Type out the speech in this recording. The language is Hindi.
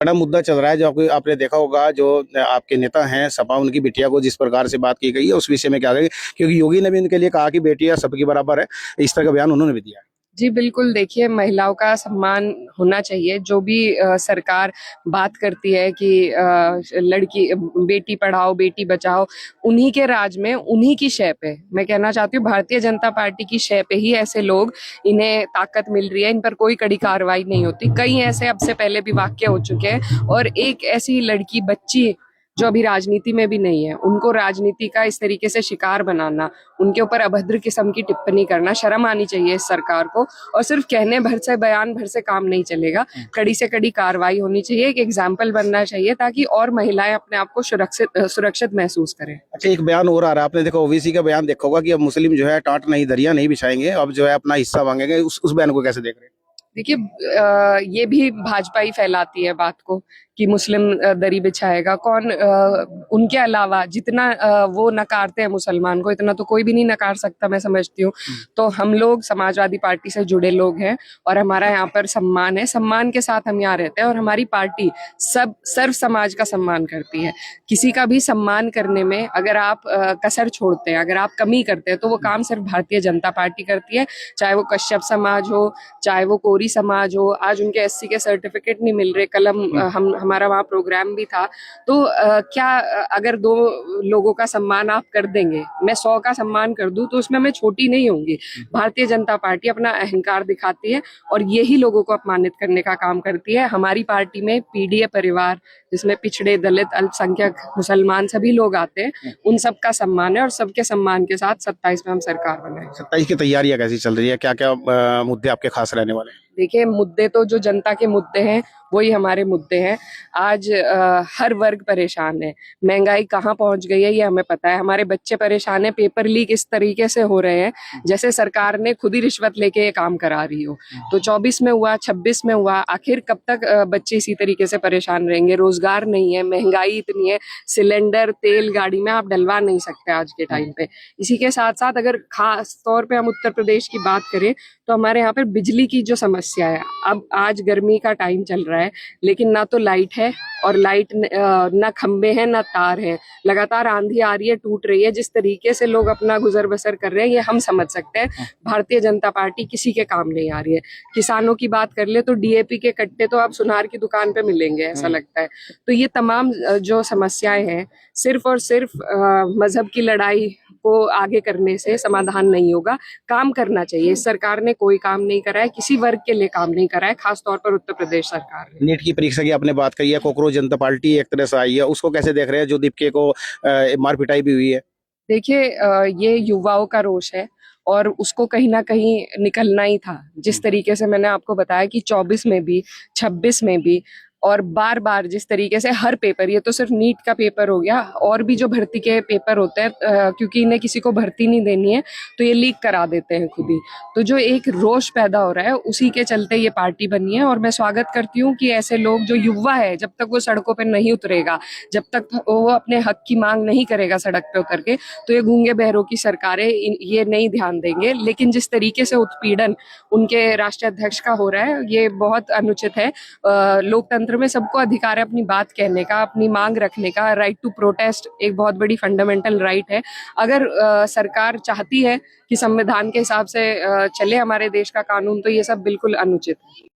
बड़ा मुद्दा चल रहा है जो आपको आपने देखा होगा, जो आपके नेता हैं सपा, उनकी बिटिया को जिस प्रकार से बात की गई है उस विषय में क्या कहेंगे? क्योंकि योगी ने भी उनके लिए कहा कि बेटियां सबकी बराबर है, इस तरह का बयान उन्होंने भी दिया है। जी बिल्कुल, देखिए महिलाओं का सम्मान होना चाहिए। जो भी सरकार बात करती है कि लड़की बेटी पढ़ाओ बेटी बचाओ, उन्हीं के राज में उन्हीं की शय पे, मैं कहना चाहती हूँ भारतीय जनता पार्टी की शय पे ही ऐसे लोग, इन्हें ताकत मिल रही है, इन पर कोई कड़ी कार्रवाई नहीं होती। कई ऐसे अब से पहले भी वाक्य हो चुके हैं, और एक ऐसी लड़की बच्ची जो अभी राजनीति में भी नहीं है, उनको राजनीति का इस तरीके से शिकार बनाना, उनके ऊपर अभद्र किस्म की टिप्पणी करना, शर्म आनी चाहिए इस सरकार को। और सिर्फ कहने भर से, बयान भर से काम नहीं चलेगा, कड़ी से कड़ी कार्रवाई होनी चाहिए, एक एग्जाम्पल बनना चाहिए ताकि और महिलाएं अपने आप को सुरक्षित महसूस करें। अच्छा, एक बयान और आ रहा है, आपने देखो ओबीसी का बयान देखा होगा कि अब मुस्लिम जो है टाट नहीं दरिया नहीं बिछाएंगे, अब जो है अपना हिस्सा मांगेंगे। उस बयान को कैसे देख रहे हैं? देखिए, ये भी भाजपा ही फैलाती है बात को कि मुस्लिम दरी बिछाएगा कौन। उनके अलावा जितना वो नकारते हैं मुसलमान को, इतना तो कोई भी नहीं नकार सकता, मैं समझती हूँ। तो हम लोग समाजवादी पार्टी से जुड़े लोग हैं और हमारा यहाँ पर सम्मान है, सम्मान के साथ हम यहाँ रहते हैं, और हमारी पार्टी सर्व समाज का सम्मान करती है। किसी का भी सम्मान करने में अगर आप कसर छोड़ते हैं, अगर आप कमी करते हैं, तो वो काम सिर्फ भारतीय जनता पार्टी करती है। चाहे वो कश्यप समाज हो, चाहे वो कोरी समाज हो। आज उनके एससी के सर्टिफिकेट नहीं मिल रहे, कल हमारा वहाँ प्रोग्राम भी था। तो क्या अगर 2 लोगों का सम्मान आप कर देंगे, मैं 100 का सम्मान कर दूं, तो उसमें मैं छोटी नहीं होंगी। भारतीय जनता पार्टी अपना अहंकार दिखाती है और यही लोगों को अपमानित करने का काम करती है। हमारी पार्टी में पीडीए परिवार, जिसमें पिछड़े, दलित, अल्पसंख्यक, मुसलमान सभी लोग आते हैं, उन सबका सम्मान है, और सबके सम्मान के साथ 27 में हम सरकार बनाए। 27 की तैयारियां कैसी चल रही है? क्या क्या मुद्दे आपके खास रहने वाले हैं? देखिए, मुद्दे तो जो जनता के मुद्दे हैं वही हमारे मुद्दे हैं। आज हर वर्ग परेशान है। महंगाई कहाँ पहुंच गई है ये हमें पता है। हमारे बच्चे परेशान है, पेपर लीक इस तरीके से हो रहे हैं जैसे सरकार ने खुद ही रिश्वत लेके ये काम करा रही हो। तो 24 में हुआ, 26 में हुआ, आखिर कब तक बच्चे इसी तरीके से परेशान रहेंगे? रोजगार नहीं है, महंगाई इतनी है, सिलेंडर तेल गाड़ी में आप डलवा नहीं सकते आज के टाइम पे। इसी के साथ साथ अगर खास तौर पे हम उत्तर प्रदेश की बात करें, तो हमारे यहाँ पर बिजली की जो समस्या है, अब आज गर्मी का टाइम चल रहा है, लेकिन ना तो लाइट है, और लाइट ना खंबे हैं ना तार है। लगातार आंधी आ रही है, टूट रही है। जिस तरीके से लोग अपना गुजर बसर कर रहे हैं, ये हम समझ सकते हैं। भारतीय जनता पार्टी किसी के काम नहीं आ रही है। किसानों की बात कर ले तो डीएपी के कट्टे तो आप सुनार की दुकान पे मिलेंगे, ऐसा लगता है। तो ये तमाम जो समस्याएं हैं, सिर्फ और सिर्फ मजहब की लड़ाई को आगे करने से समाधान नहीं होगा। काम करना चाहिए। इस सरकार ने कोई काम नहीं करा है, किसी वर्ग के लिए काम नहीं करा है, खासतौर पर उत्तर प्रदेश सरकार ने। नीट की परीक्षा की आपने बात कही है, कॉकरोच जनता पार्टी एक तरह से आई है, उसको कैसे देख रहे हैं जो दीपके को मार पिटाई भी हुई है? देखिए, ये युवाओं का रोष है और उसको कहीं ना कहीं निकलना ही था। जिस तरीके से मैंने आपको बताया कि 24 में भी, 26 में भी, और बार बार जिस तरीके से हर पेपर, ये तो सिर्फ नीट का पेपर हो गया, और भी जो भर्ती के पेपर होते हैं, क्योंकि इन्हें किसी को भर्ती नहीं देनी है तो ये लीक करा देते हैं खुद ही। तो जो एक रोष पैदा हो रहा है, उसी के चलते ये पार्टी बनी है। और मैं स्वागत करती हूँ कि ऐसे लोग, जो युवा है, जब तक वो सड़कों पर नहीं उतरेगा, जब तक वो अपने हक की मांग नहीं करेगा सड़क पे उतर के, तो ये गूंगे बहरों की सरकारें ये नहीं ध्यान देंगे। लेकिन जिस तरीके से उत्पीड़न उनके राष्ट्रीय अध्यक्ष का हो रहा है, ये बहुत अनुचित है। लोकतंत्र में सबको अधिकार है अपनी बात कहने का, अपनी मांग रखने का। राइट टू प्रोटेस्ट एक बहुत बड़ी फंडामेंटल राइट है। अगर सरकार चाहती है कि संविधान के हिसाब से चले हमारे देश का कानून, तो ये सब बिल्कुल अनुचित है।